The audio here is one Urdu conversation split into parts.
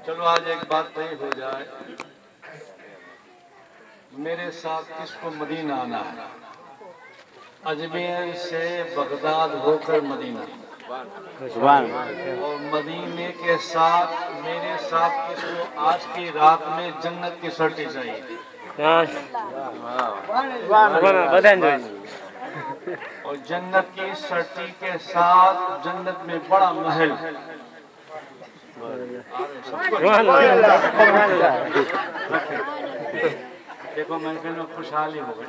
چلو آج ایک بات طے ہو جائے، میرے ساتھ کس کو مدینہ آنا ہے؟ اجمیر سے بغداد ہو کر مدینہ، اور مدینے کے ساتھ میرے ساتھ کس کو آج کی رات میں جنت کی سرٹی چاہیے؟ اور جنت کی سرٹی کے ساتھ جنت میں بڑا محل۔ دیکھو محفل میں خوشحالی ہو گئی۔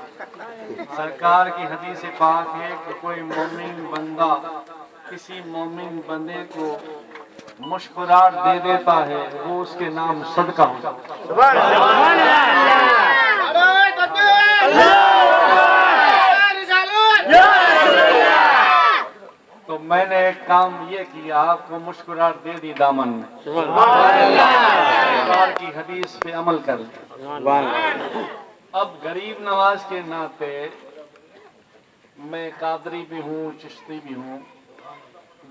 سرکار کی حدیث پاک ہے کہ کوئی مومن بندہ کسی مومن بندے کو مسکراہٹ دے دیتا ہے، وہ اس کے نام صدقہ ہو جاتا ہے۔ تو میں نے ایک کام یہ کیا، آپ کو مسکراہٹ دے دی دامن میں، سرکار کی حدیث پہ عمل کر لیں۔ اب غریب نواز کے ناطے میں قادری بھی ہوں، چشتی بھی ہوں،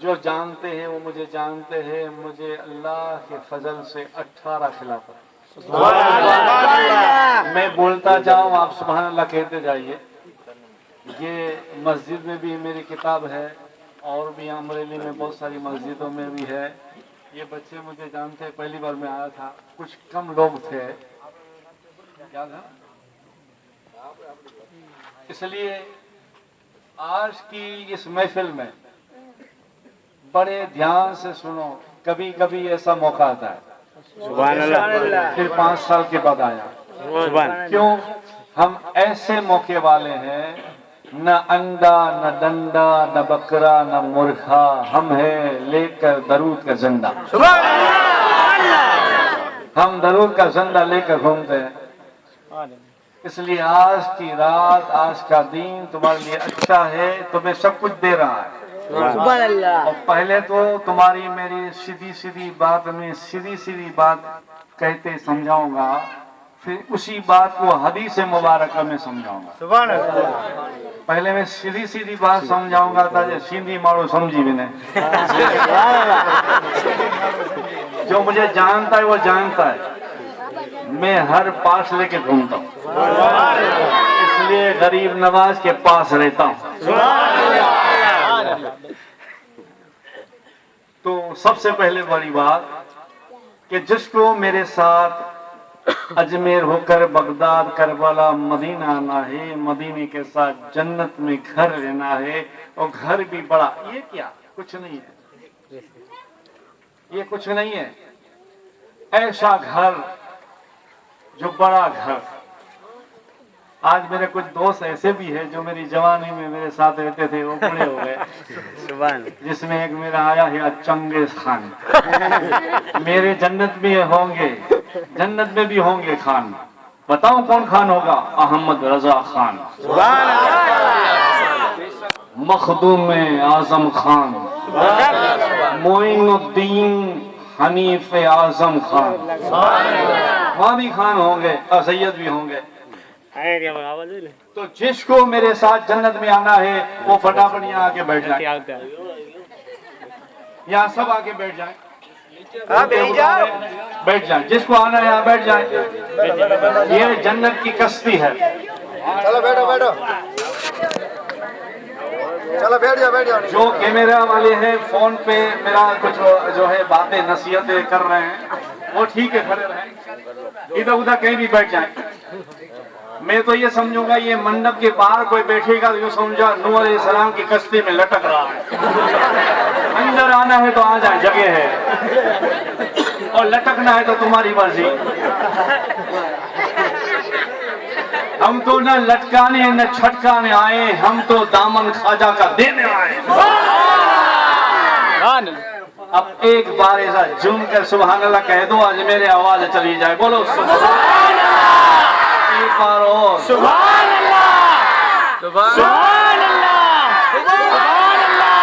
جو جانتے ہیں وہ مجھے جانتے ہیں، مجھے اللہ کے فضل سے 18 خلافت۔ میں بولتا جاؤں، آپ سبحان اللہ کہتے جائیے۔ یہ مسجد میں بھی میری کتاب ہے، اور بھی امریلی میں بہت ساری مسجدوں میں بھی ہے۔ یہ بچے مجھے جانتے ہیں، پہلی بار میں آیا تھا، کچھ کم لوگ تھے، یاد ہے؟ اس لیے آج کی اس محفل میں بڑے دھیان سے سنو، کبھی کبھی ایسا موقع آتا ہے، سبحان اللہ، پھر 5 سال کے بعد آیا۔ کیوں؟ ہم ایسے موقع والے ہیں، نہ انڈا نہ ڈنڈا نہ بکرا نہ مرغا، ہم ہیں لے کر درود کا زندہ۔ ہم درود کا زندہ لے کر گھومتے ہیں۔ اس لیے آج کی رات، آج کا دن تمہارے لیے اچھا ہے، تمہیں سب کچھ دے رہا ہے۔ اور پہلے تو تمہاری میری سیدھی سیدھی بات میں سیدھی سیدھی بات کہتے سمجھاؤں گا، پھر اسی بات کو حدیث مبارکہ میں سمجھاؤں گا۔ پہلے میں سیدھی سیدھی بات سمجھاؤں گا تھا، سیدھی مارو سمجھی بھی نہیں۔ جو مجھے جانتا ہے وہ جانتا ہے، میں ہر پاس لے کے گھومتا ہوں، اس لیے غریب نواز کے پاس رہتا ہوں۔ تو سب سے پہلے بڑی بات کہ جس کو میرے ساتھ اجمیر ہو کر بغداد، کربلا، مدینہ آنا ہے، مدینے کے ساتھ جنت میں گھر لینا ہے، اور گھر بھی بڑا، یہ کیا کچھ نہیں ہے، یہ کچھ نہیں ہے، ایسا گھر جو بڑا گھر۔ آج میرے کچھ دوست ایسے بھی ہیں جو میری جوانی میں میرے ساتھ رہتے تھے، وہ بوڑھے ہو گئے، جس میں ایک میرا آیا ہے چنگیز خان۔ میرے جنت میں ہوں گے، جنت میں بھی ہوں گے خان، بتاؤں کون خان ہوگا؟ احمد رضا خان، مخدوم اعظم خان، معین الدین حنیف اعظم خان، وہاں بھی خان ہوں گے اور سید بھی ہوں گے۔ تو جس کو میرے ساتھ جنت میں آنا ہے وہ فٹافٹ یہاں آ کے بیٹھ جائے، یہاں سب آ کے بیٹھ جائیں، بیٹھ جائیں، جس کو آنا ہے یہاں بیٹھ جائیں۔ یہ جنت کی کشتی ہے۔ چلو بیٹھو بیٹھو، چلو بیٹھ جاؤ بیٹھ جاؤ۔ جو کیمرہ والے ہیں فون پہ میرا کچھ جو ہے باتیں نصیحتیں کر رہے ہیں، وہ ٹھیک ہے، کھڑے رہیں، ادھر ادھر کہیں بھی بیٹھ جائیں۔ میں تو یہ سمجھوں گا یہ منڈپ کے باہر کوئی بیٹھے گا تو یوں سمجھا نوح علیہ السلام کی کشتی میں لٹک رہا ہے۔ اندر آنا ہے تو آ جائیں، جگہ ہے، اور لٹکنا ہے تو تمہاری مرضی۔ ہم تو نہ لٹکانے نہ چھٹکانے آئے، ہم تو دامن خواجہ کا دینے آئے۔ اب ایک بار ایسا جم کر سبحان اللہ کہہ دو، آج میرے آواز چلی جائے، بولو سبحان اللہ، ایک بار اور سبحان اللہ، سبحان اللہ، سبحان اللہ۔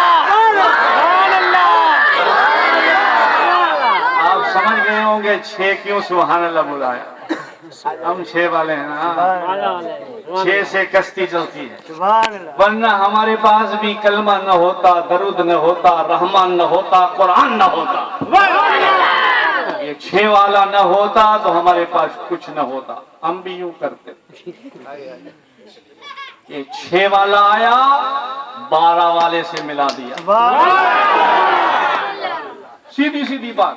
آپ سمجھ گئے ہوں گے 6 کیوں سبحان اللہ بلایا؟ ہم 6 والے ہیں نا، 6 سے کشتی چلتی ہے، ورنہ ہمارے پاس بھی کلمہ نہ ہوتا، درود نہ ہوتا، رحمان نہ ہوتا، قرآن نہ ہوتا۔ چھ والا نہ ہوتا تو ہمارے پاس کچھ نہ ہوتا. ہم بھی یوں کرتے. یہ چھ والا آیا 12 والے سے ملا دیا. سیدھی سیدھی بات.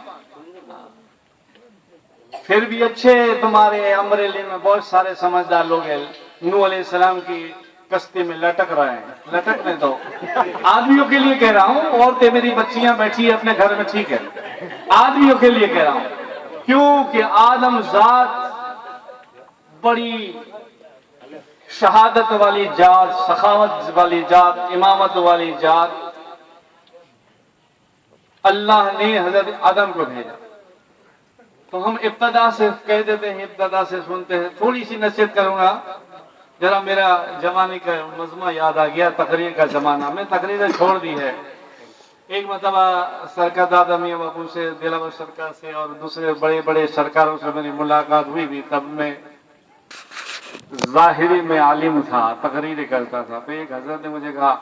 پھر بھی اچھے تمہارے امبریلے میں بہت سارے سمجھدار لوگ ہیں. نوح علیہ السلام کی کشتی میں لٹک رہے ہیں. لٹکنے دو. آدمیوں کے لیے کہہ رہا ہوں, عورتیں میری بچیاں بیٹھی ہیں اپنے گھر میں, ٹھیک ہے. آدمیوں کے لیے کہہ رہا ہوں کیونکہ آدم ذات بڑی شہادت والی ذات, سخاوت والی ذات, امامت والی ذات. اللہ نے حضرت آدم کو بھیجا تو ہم ابتدا سے کہہ دیتے ہیں, ابتدا سے سنتے ہیں. تھوڑی سی نصیحت کروں گا. ذرا میرا زمانے کا مجمع یاد آ گیا, تقریر کا زمانہ. میں تقریریں چھوڑ دی ہے. ایک مرتبہ سرکار دادا میاں بابو سے, دلاور سرکار سے اور دوسرے بڑے بڑے سرکاروں سے میری ملاقات ہوئی بھی. تب میں ظاہری میں عالم تھا, تقریریں کرتا تھا. تو ایک حضرت نے مجھے کہا,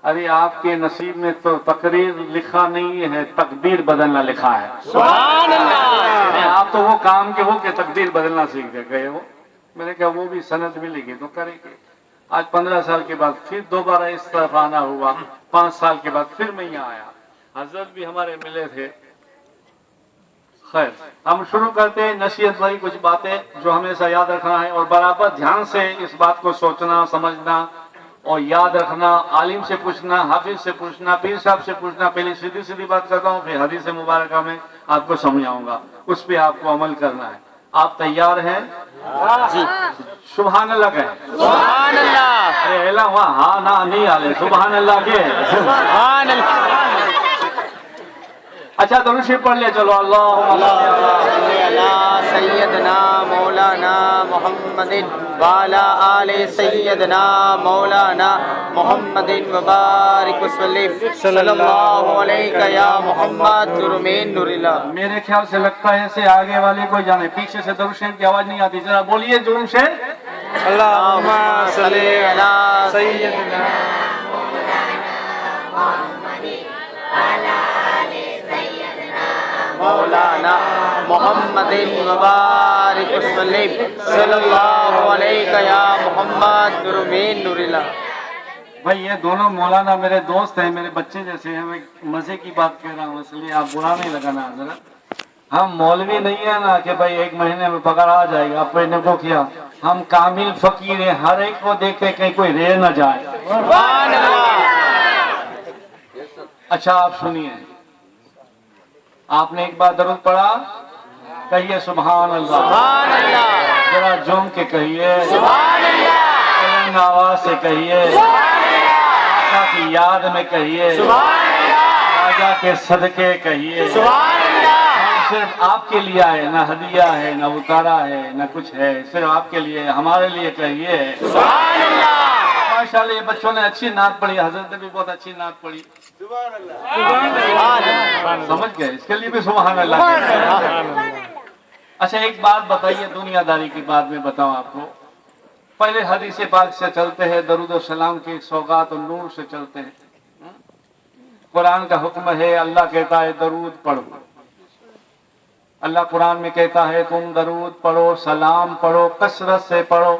ارے آپ کے نصیب میں تو تقریر لکھا نہیں ہے, تقدیر بدلنا لکھا ہے. سبحان اللہ. آپ تو وہ کام کے ہو کہ تقدیر بدلنا سیکھ گئے ہو. میں نے کہا وہ بھی سند ملے گی تو کریں گے. آج 15 سال کے بعد پھر دوبارہ اس طرف آنا ہوا. 5 سال کے بعد پھر میں یہاں آیا. حضرت بھی ہمارے ملے تھے. خیر, ہم شروع کرتے ہیں نصیحت بھری کچھ باتیں جو ہمیشہ یاد رکھنا ہے اور برابر دھیان سے اس بات کو سوچنا, سمجھنا اور یاد رکھنا. عالم سے پوچھنا, حافظ سے پوچھنا, پیر صاحب سے پوچھنا. پہلے سیدھی سیدھی بات کرتا ہوں, پھر حدیث مبارکہ میں آپ کو سمجھاؤں گا. اس پہ آپ کو عمل کرنا ہے. آپ تیار ہیں؟ جی. سبحان اللہ کہیں. سبحان اللہ. ارے اعلان ہوا, ہاں نہ نہیں آلے. سبحان اللہ کے. سبحان اللہ. اچھا درود شریف پڑھ لے چلو. اللہم صلی علی سیدنا مولانا محمد وعلی آل سیدنا مولانا محمد مبارک وسلم صلی اللہ علیہ یا محمد جرمین نور اللہ. میرے خیال سے لگتا ہے ایسے آگے والے کو جانے, پیچھے سے درود شریف کی آواز نہیں آتی. ذرا بولیے جرم سے. اللہم صلی علی سیدنا مولانا محمد مبارک وسلم صلی اللہ علیہ یا محمد جرمین نور اللہ. بھائی یہ دونوں مولانا میرے دوست ہیں, میرے بچے جیسے ہیں. میں مزے کی بات کہہ رہا ہوں, اس لیے آپ برا نہیں لگانا. ذرا ہم مولوی نہیں ہے نا کہ بھائی 1 مہینے میں پکڑ آ جائے گا. آپ نے کو کیا, ہم کامل فقیر ہیں. ہر ایک کو دیکھتے کہیں کوئی رہ نہ جائے. سبحان اللہ. اچھا آپ سنیے, آپ نے ایک بار درود پڑھا, کہیے سبحان اللہ. سبحان اللہ. ذرا جوم کے کہیے, سبحان اللہ. بلند آواز سے کہیے, آقا کی یاد میں کہیے, سبحان اللہ. راجا کے صدقے کہیے. سبحان اللہ. ہم صرف آپ کے لیے آئے, نہ ہدیہ ہے, نہ اتارا ہے, نہ کچھ ہے. صرف آپ کے لیے, ہمارے لیے کہیے سبحان اللہ. ماشاءاللہ. یہ بچوں نے اچھی نعت پڑھی, حضرت نے بھی بہت اچھی نعت پڑھی. سبحان اللہ. سمجھ گئے, اس کے لیے بھی سبحان اللہ. اچھا ایک بات بتائیے, دنیا داری کی بات میں بتاؤں آپ کو. پہلے حدیث پاک سے چلتے ہیں, درود و سلام کی سوغات و نور سے چلتے ہیں. قرآن کا حکم ہے, اللہ کہتا ہے درود پڑھو. اللہ قرآن میں کہتا ہے تم درود پڑھو, سلام پڑھو, کثرت سے پڑھو.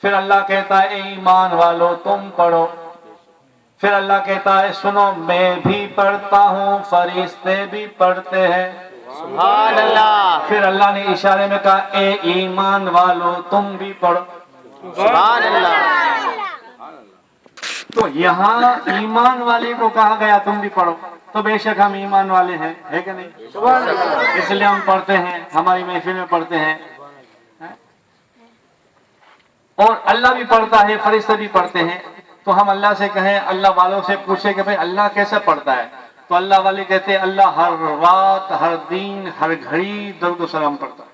پھر اللہ کہتا ہے اے ایمان والو تم پڑھو. پھر اللہ کہتا ہے سنو میں بھی پڑھتا ہوں, فرشتے بھی پڑھتے ہیں. سبحان اللہ. پھر اللہ نے اشارے میں کہا اے ایمان والو تم بھی پڑھو. سبحان اللہ. تو یہاں ایمان والے کو کہا گیا تم بھی پڑھو, تو بے شک ہم ایمان والے ہیں, ہے کہ نہیں؟ سبحان اللہ. اس لیے ہم پڑھتے ہیں, ہماری محفل میں پڑھتے ہیں. اور اللہ بھی پڑھتا ہے, فرشتے بھی پڑھتے ہیں. تو ہم اللہ سے کہیں, اللہ والوں سے پوچھے کہ بھئی اللہ کیسے پڑھتا ہے, تو اللہ والے کہتے ہیں اللہ ہر رات, ہر دن, ہر گھڑی درود و سلام پڑھتا ہے.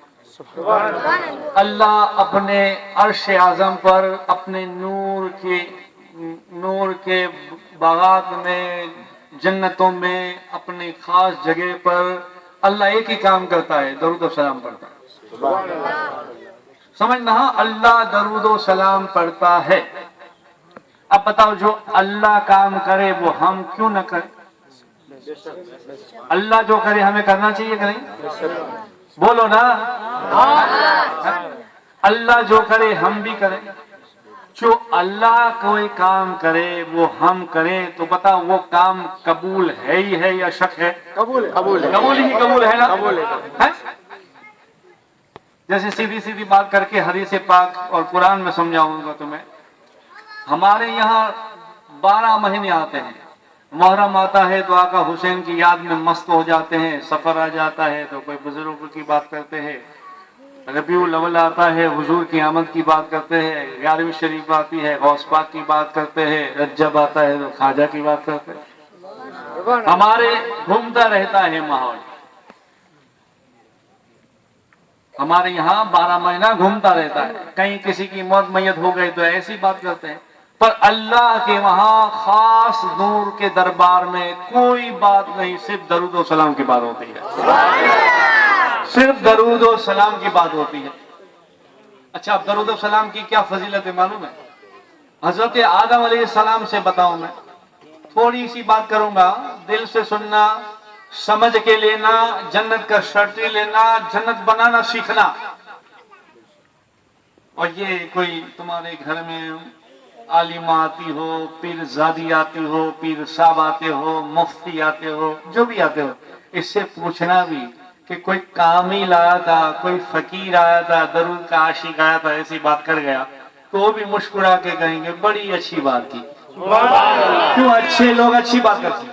اللہ اپنے عرش اعظم پر اپنے نور کے باغات میں, جنتوں میں, اپنی خاص جگہ پر اللہ ایک ہی کام کرتا ہے, درود و سلام پڑھتا ہے. سمجھنا, اللہ درود و سلام پڑھتا ہے. اب بتاؤ جو اللہ کام کرے وہ ہم کیوں نہ کریں؟ اللہ جو کرے ہمیں کرنا چاہیے کہ نہیں؟ بولو نا، اللہ جو کرے ہم بھی کریں۔ جو اللہ کوئی کام کرے وہ ہم کریں تو بتا وہ کام قبول ہے ہی ہے یا شک ہے؟ قبول قبول ہی قبول ہے نا؟ قبول ہے۔ ہیں؟ جیسے سیدھی سیدھی بات کر کے حدیث پاک اور قرآن میں سمجھاؤں گا تمہیں۔ ہمارے یہاں 12 مہینے آتے ہیں، محرم آتا ہے تو آقا حسین کی یاد میں مست ہو جاتے ہیں، سفر آ جاتا ہے تو کوئی بزرگوں کی بات کرتے ہیں، ربیع الاول آتا ہے حضور کی آمد کی بات کرتے ہیں، 11ویں شریف آتی ہے غوث پاک کی بات کرتے ہیں، رجب آتا ہے تو خواجہ کی بات کرتے ہیں۔ ہمارے گھومتا رہتا ہے ماحول، ہمارے یہاں 12 مہینہ گھومتا رہتا ہے، کہیں کسی کی موت میت ہو گئی تو ایسی بات کرتے ہیں، پر اللہ کے وہاں خاص نور کے دربار میں کوئی بات نہیں، صرف درود و سلام کی بات ہوتی ہے، صرف درود و سلام کی بات ہوتی ہے۔ اچھا اب درود و سلام کی کیا فضیلت ہے معلوم ہے؟ حضرت آدم علیہ السلام سے بتاؤں میں، تھوڑی سی بات کروں گا، دل سے سننا، سمجھ کے لینا، جنت کا شرطی لینا، جنت بنانا سیکھنا۔ اور یہ کوئی تمہارے گھر میں عالمہ آتی ہو، پیر زادی آتی ہو، پیر صاحب آتے ہو، مفتی آتے ہو، جو بھی آتے ہو، اس سے پوچھنا بھی کہ کوئی کامل آیا تھا، کوئی فقیر آیا تھا، درود کا عاشق آیا تھا، ایسی بات کر گیا تو وہ بھی مسکرا کے کہیں گے بڑی اچھی بات کی۔ کیوں؟ اچھے لوگ اچھی بات کرتے ہیں،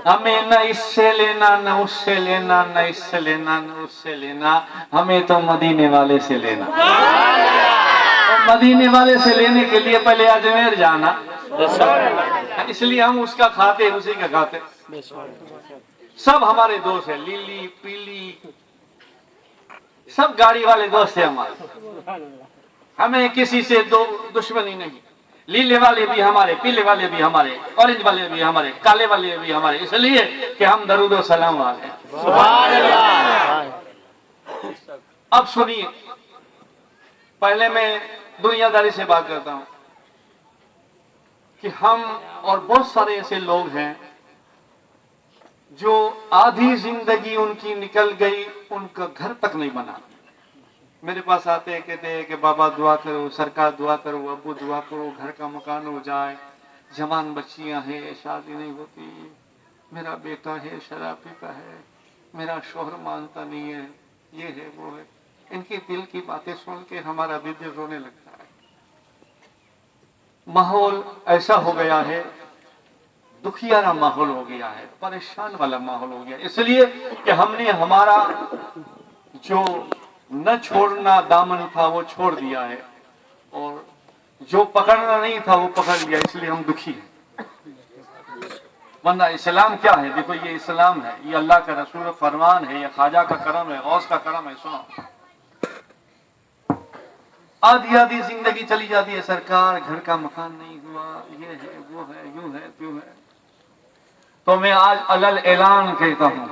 ہمیں نہ اس سے لینا، نہ اس سے لینا، نہ اس سے لینا، نہ اس سے لینا، ہمیں تو مدینے والے سے لینا۔ اور مدینے والے سے لینے کے لیے پہلے اجمیر جانا، اس لیے ہم اس کا کھاتے اسی کا کھاتے۔ سب ہمارے دوست ہیں، لیلی پیلی سب گاڑی والے دوست ہیں ہمارے، ہمیں کسی سے دشمنی نہیں، لیلے والے بھی ہمارے، پیلے والے بھی ہمارے، اورنج والے بھی ہمارے، کالے والے بھی ہمارے، اس لیے کہ ہم درود و سلام والے ہیں۔ سبحان اللہ۔ اب سنیے، پہلے میں دنیا داری سے بات کرتا ہوں کہ ہم اور بہت سارے ایسے لوگ ہیں جو آدھی زندگی ان کی نکل گئی، ان کا گھر تک نہیں بنا۔ میرے پاس آتے کہتے ہیں کہ بابا دعا کرو، سرکار دعا کرو، ابو دعا کرو، گھر کا مکان ہو جائے، جوان بچیاں ہیں شادی نہیں ہوتی، میرا بیٹا ہے شراب پیتا ہے، میرا شوہر مانتا نہیں ہے، یہ ہے وہ ہے۔ ان کی دل کی باتیں سن کے ہمارا بھی دل رونے لگتا ہے۔ ماحول ایسا ہو گیا ہے، دکھیارا ماحول ہو گیا ہے، پریشان والا ماحول ہو گیا، اس لیے کہ ہم نے ہمارا جو نہ چھوڑنا دامن تھا وہ چھوڑ دیا ہے، اور جو پکڑنا نہیں تھا وہ پکڑ لیا، اس لیے ہم دکھی ہیں۔ ورنہ اسلام کیا ہے؟ دیکھو یہ اسلام ہے، یہ اللہ کا رسول فرمان ہے، یہ خواجہ کا کرم ہے، غوث کا کرم ہے۔ سنو، آدھی آدھی زندگی چلی جاتی ہے، سرکار گھر کا مکان نہیں ہوا، یہ ہے وہ ہے، یوں ہے تیوں ہے۔ تو میں آج علل اعلان کہتا ہوں،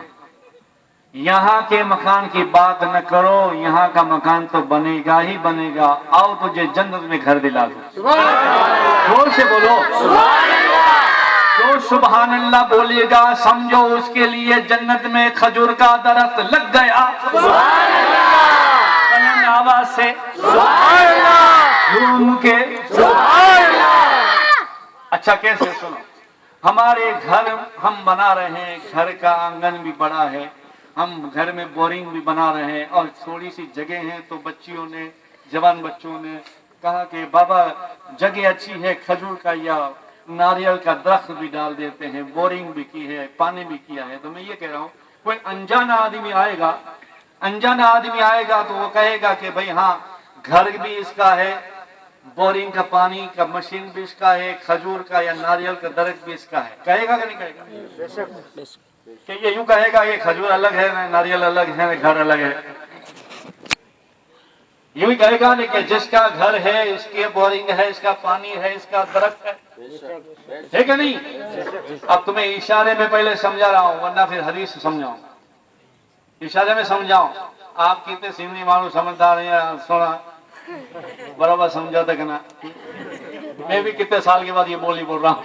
یہاں کے مکان کی بات نہ کرو، یہاں کا مکان تو بنے گا ہی بنے گا۔ آؤ تجھے جنت میں گھر دلا دوں، زور سے بولو، جو سبحان اللہ بولے گا سمجھو اس کے لیے جنت میں کھجور کا درخت لگ گیا۔ بلند آواز سے جھوم کے۔ اچھا کیسے؟ سنو، ہمارے گھر ہم بنا رہے ہیں، گھر کا آنگن بھی بڑا ہے، ہم گھر میں بورنگ بھی بنا رہے ہیں، اور تھوڑی سی جگہ ہے تو بچیوں نے، جوان بچوں نے کہا کہ بابا جگہ اچھی ہے، کھجور کا یا ناریل کا درخت بھی ڈال دیتے ہیں، بورنگ بھی کی ہے، پانی بھی کیا ہے۔ تو میں یہ کہہ رہا ہوں، کوئی انجانا آدمی آئے گا تو وہ کہے گا کہ بھئی ہاں گھر بھی اس کا ہے، بورنگ کا پانی کا مشین بھی اس کا ہے، کھجور کا یا ناریل کا درخت بھی اس کا ہے، کہے گا کہ نہیں کہے گا؟ کہ یہ یوں کہے گا کہ کھجور الگ ہے، ناریل الگ ہے، گھر الگ ہے؟ یوں ہی کہے گا نہیں کہ جس کا گھر ہے، اس کی بورنگ ہے، اس کا پانی ہے، اس کا درخت ہے کہ نہیں؟ اب تمہیں اشارے میں پہلے سمجھا رہا ہوں، ورنہ پھر حدیث سمجھاؤں، اشارے میں سمجھاؤں۔ آپ کتنے سندھی مانو سمجھدار ہیں، سونا برابر سمجھا تھا کہ نا؟ میں بھی کتنے سال کے بعد یہ بولی بول رہا ہوں۔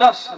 10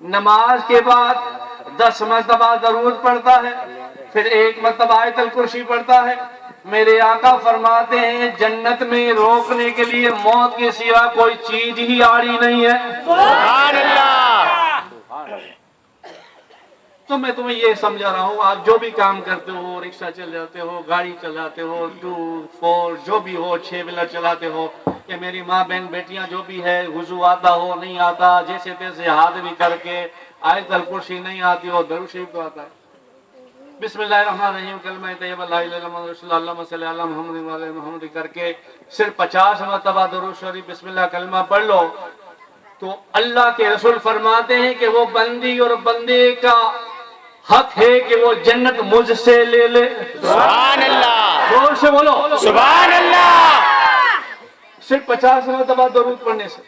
نماز کے بعد 10 مرتبہ درود پڑھتا ہے، پھر 1 مرتبہ آیت الکرسی پڑھتا ہے، میرے آقا فرماتے ہیں جنت میں روکنے کے لیے موت کے سوا کوئی چیز ہی آڑی نہیں ہے۔ سبحان اللہ۔ تو میں تمہیں یہ سمجھا رہا ہوں، آپ جو بھی کام کرتے ہو، رکشہ چلاتے ہو، گاڑی چلاتے ہو، 2 4 جو بھی ہو، 6 ویلر چلاتے ہو، کہ میری ماں بہن بیٹیاں جو بھی ہے، وضو آتا ہو نہیں آتا، جیسے تیسے ہاتھ بھی کر کے، آیت الکرسی نہیں آتی ہو، درود شریف تو آتا ہے، بسم اللہ الرحمن الرحیم، کلمہ طیبہ لا الہ الا اللہ محمد رسول اللہ، اللہم صلی علی محمد و علی محمد کر کے صرف 50 مرتبہ درود شریف بسم اللہ کلمہ پڑھ لو، تو اللہ کے رسول فرماتے ہیں کہ وہ بندی اور بندے کا حق ہے کہ وہ جنت مجھ سے لے لے۔ سبحان اللہ۔ زور سے بولو سبحان اللہ۔ صرف 50 مرتبہ درود پڑھنے سے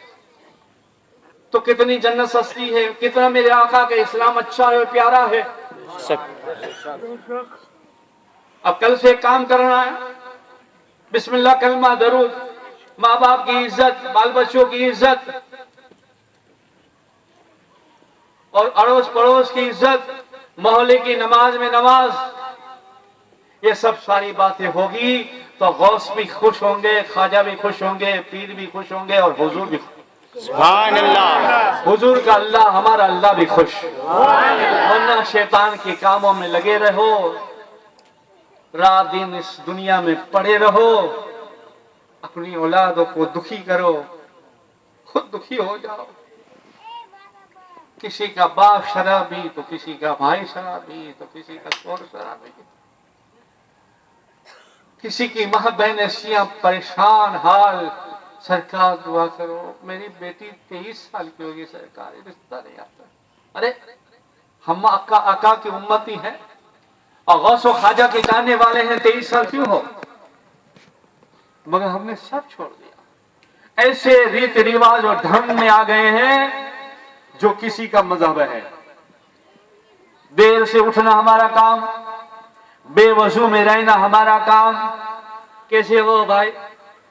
تو کتنی جنت سستی ہے، کتنا میرے آقا کا اسلام اچھا ہے، پیارا ہے۔ اب کل سے ایک کام کرنا ہے، بسم اللہ کلمہ درود، ماں باپ کی عزت، بال بچوں کی عزت اور اڑوس پڑوس کی عزت، محلے کی نماز میں نماز، یہ سب ساری باتیں ہوگی تو غوث بھی خوش ہوں گے، خواجہ بھی خوش ہوں گے، پیر بھی خوش ہوں گے اور حضور بھی خوش۔ سبحان اللہ۔ حضور کا اللہ، ہمارا اللہ بھی خوش۔ ورنہ شیطان کے کاموں میں لگے رہو، رات دن اس دنیا میں پڑے رہو، اپنی اولادوں کو دکھی کرو، خود دکھی ہو جاؤ۔ کسی کا باپ شرابی تو کسی کا بھائی شرابی تو کسی کا شوہر شرابی، کسی کی ماں بہن ایسیاں پریشان حال، سرکار دعا کرو، میری بیٹی 23 سال کی ہوگی سرکار، رشتہ نہیں آتا۔ ارے ہم آقا کی امتی ہیں اور غوث و خواجہ کے جاننے والے ہیں، 23 سال کیوں ہو؟ مگر ہم نے سب چھوڑ دیا، ایسے ریت رواج اور ڈھنگ میں آ گئے ہیں جو کسی کا مذہب ہے۔ دیر سے اٹھنا ہمارا کام، بے وضو میں رہنا ہمارا کام، کیسے ہو بھائی؟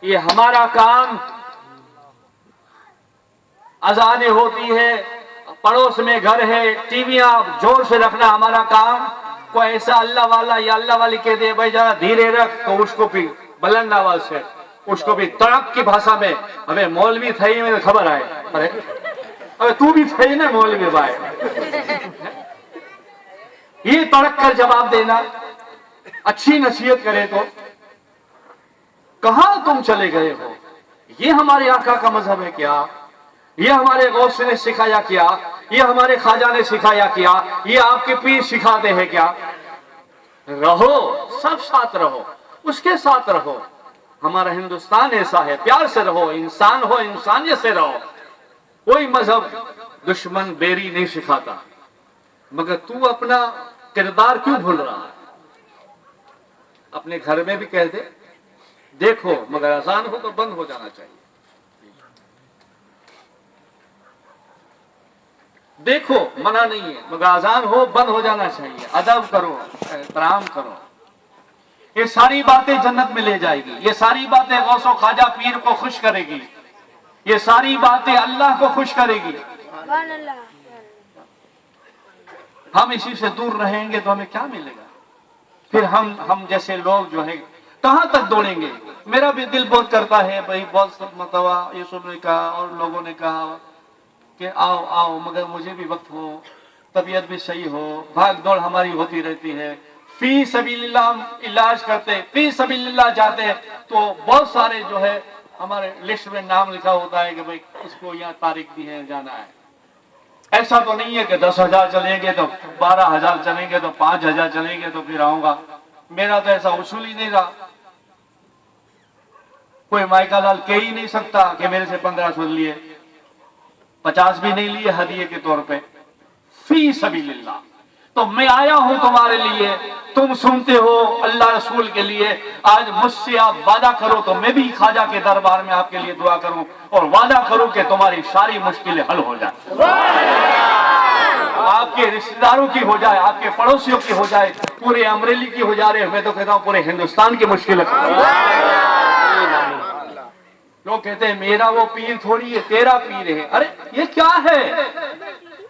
یہ ہمارا کام۔ اذانیں ہوتی ہے، پڑوس میں گھر ہے، ٹی ویاں زور سے رکھنا ہمارا کام۔ کوئی ایسا اللہ والا یا اللہ والی کہہ دے بھائی ذرا دھیرے رکھ، تو اس کو بھی بلند آواز سے، اس کو بھی تڑپ کی بھاشا میں، ہمیں مولوی تھئی میں خبر آئے، ارے تو بھی تھئی نا مولوی بھائی، یہ تڑک کر جواب دینا۔ اچھی نصیحت کرے تو کہاں تم چلے گئے ہو؟ یہ ہمارے آقا کا مذہب ہے کیا؟ یہ ہمارے غوث نے سکھایا کیا؟ یہ ہمارے خواجہ نے سکھایا کیا؟ یہ آپ کے پیر سکھاتے ہیں کیا؟ رہو، سب ساتھ رہو، اس کے ساتھ رہو۔ ہمارا ہندوستان ایسا ہے، پیار سے رہو، انسان ہو، انسانیت سے رہو۔ کوئی مذہب دشمن بیری نہیں سکھاتا، مگر تو اپنا کردار کیوں بھول رہا ہے؟ اپنے گھر میں بھی کہہ دے، دیکھو مگر اذان ہو تو بند ہو جانا چاہیے، دیکھو منع نہیں ہے مگر اذان ہو بند ہو جانا چاہیے، ادب کرو، احترام کرو۔ یہ ساری باتیں جنت میں لے جائے گی، یہ ساری باتیں غوث و خواجہ پیر کو خوش کرے گی، یہ ساری باتیں اللہ کو خوش کرے گی۔ ہم اسی سے دور رہیں گے تو ہمیں کیا ملے گا؟ پھر ہم جیسے لوگ جو ہیں کہاں تک دوڑیں گے؟ میرا بھی دل بہت کرتا ہے بھائی، بہت مرتبہ یوسف نے کہا اور لوگوں نے کہا کہ آؤ آؤ، مگر مجھے بھی وقت ہو، طبیعت بھی صحیح ہو، بھاگ دوڑ ہماری ہوتی رہتی ہے، فی سبیل اللہ ہم علاج کرتے، فی سبیل اللہ جاتے تو بہت سارے جو ہے ہمارے لسٹ میں نام لکھا ہوتا ہے کہ بھائی اس کو یہاں تاریخ دی ہے، جانا ہے۔ ایسا تو نہیں ہے کہ 10,000 چلیں گے تو 12,000 چلیں گے تو 5,000 چلیں گے تو پھر آؤں گا، میرا تو ایسا اصول ہی نہیں رہا۔ کوئی مائکا لال کہہ ہی نہیں سکتا کہ میرے سے 1500 لیے، 50 بھی نہیں لیے ہدیے کے طور پہ، فی سبیل اللہ۔ تو میں آیا ہوں تمہارے لیے، تم سنتے ہو اللہ رسول کے لیے، آج مجھ سے آپ وعدہ کرو تو میں بھی خواجہ کے دربار میں آپ کے لیے دعا کروں اور وعدہ کروں کہ تمہاری ساری مشکلیں حل ہو جائیں، آپ کے رشتہ داروں کی ہو جائے، آپ کے پڑوسیوں کی ہو جائے، پورے امریلی کی ہو جا رہے، میں تو کہتا ہوں پورے ہندوستان کی مشکلیں۔ لوگ کہتے ہیں میرا وہ پیر تھوڑی ہے، تیرا پیر ہے۔ ارے یہ کیا ہے؟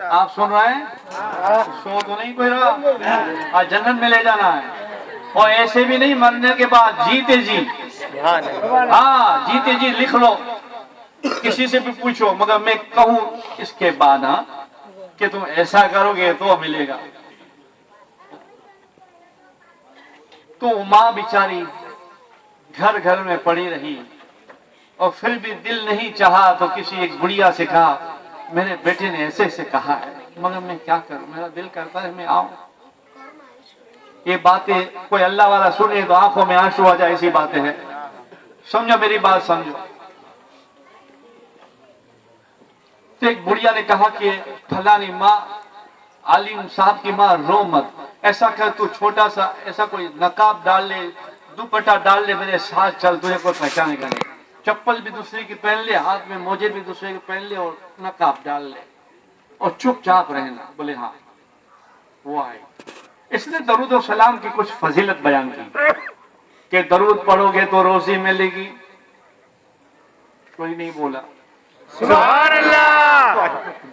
آپ سن رہے ہیں؟ سو تو نہیں کوئی رہا؟ آج جنت میں لے جانا ہے، اور ایسے بھی نہیں مرنے کے بعد جیتے جی، ہاں جیتے جی لکھ لو، کسی سے بھی پوچھو، مگر میں کہوں اس کے بعد ہاں کہ تم ایسا کرو گے تو ملے گا۔ تو ماں بیچاری گھر گھر میں پڑی رہی، اور پھر بھی دل نہیں چاہا تو کسی ایک بڑھیا سے کہا میرے بیٹے نے ایسے ایسے کہا ہے، مگر میں کیا کروں، میرا دل کرتا ہے میں آؤں۔ یہ باتیں کوئی اللہ والا سنے تو آنکھوں میں آنسو آ جائے، ایسی باتیں ہیں، سمجھو میری بات سمجھو۔ تو ایک بڑھیا نے کہا کہ فلانی ماں، عالم صاحب کی ماں، رو مت، ایسا کر تو چھوٹا سا ایسا کوئی نقاب ڈال لے، دوپٹہ ڈال لے، میرے ساتھ چل، تجھے کوئی پہچانے کا نہیں، چپل بھی دوسرے کی پہن لے، ہاتھ میں موجے بھی دوسرے کے پہن لے، اور نقاب ڈال لے، اور چپ چاپ رہنا۔ بولے ہاں۔ وہ آئے، اس نے درود و سلام کی کچھ فضیلت بیان کی کہ درود پڑھو گے تو روزی ملے گی۔ کوئی نہیں بولا سبحان اللہ،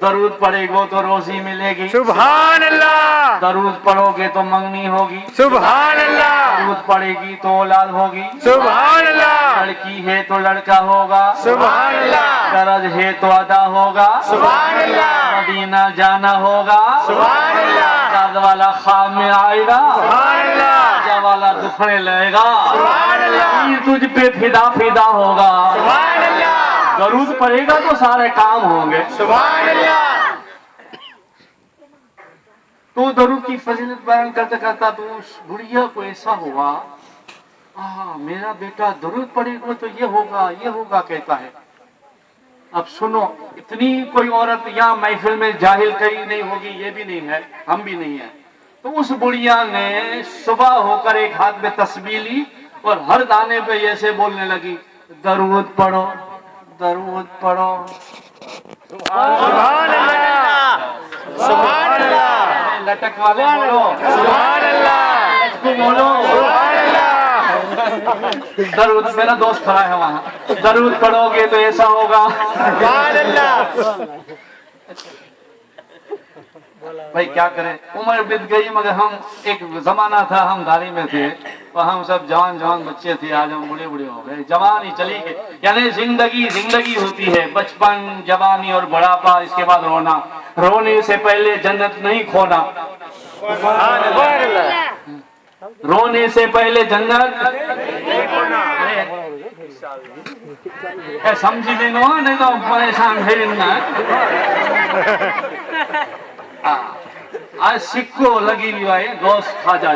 درود پڑھے گو تو روزی ملے گی، سبحان اللہ، درود پڑھو گے تو منگنی ہوگی، سبحان اللہ، درود پڑھے گی تو اولاد ہوگی، سبحان اللہ، لڑکی ہے تو لڑکا ہوگا، سبحان اللہ، قرض ہے تو ادا ہوگا، سبحان اللہ، مدینہ جانا ہوگا، سبحان اللہ، قرض والا خواب میں آئے گا، سبحان اللہ، قرض والا دفعے لے گا، سبحان اللہ، تجھ پہ فدا فدا ہوگا۔ سبحان اللہ، درود پڑے گا تو سارے کام ہوں گے۔ سبحان اللہ، تو درود کی فضیلت بیان کرتا کرتا تو اس بڑھیا کو ایسا ہوا، میرا بیٹا درود پڑے گا تو یہ ہوگا کہتا ہے۔ اب سنو، اتنی کوئی عورت یہاں محفل میں جاہل کہیں نہیں ہوگی، یہ بھی نہیں ہے، ہم بھی نہیں ہیں۔ تو اس بڑھیا نے صبح ہو کر ایک ہاتھ میں تسبیح لی، اور ہر دانے پہ ایسے بولنے لگی درود پڑھو، درود پڑھو۔ سبحان اللہ، سبحان اللہ، لٹک والے بولو، سبحان اللہ، لٹکو بولو، سبحان اللہ، درود، میرا دوست کھڑا ہے وہاں، درود پڑھو گے تو ایسا ہوگا۔ سبحان اللہ، بھائی کیا کریں، عمر بیت گئی، مگر ہم ایک زمانہ تھا ہم گاڑی میں تھے، اور ہم سب جوان بچے تھے، آج ہم بوڑھے ہو گئے، جوانی چلی گئی۔ یعنی زندگی ہوتی ہے، بچپن، جوانی اور بڑھاپا، اس کے بعد رونا، رونے سے پہلے جنت نہیں کھونا، سبحان اللہ، رونے سے پہلے جنت سمجھی دیں گو، نہیں تو پریشان ہے۔ آج سکو لگی ہوئی ہے، گوشت کھا جا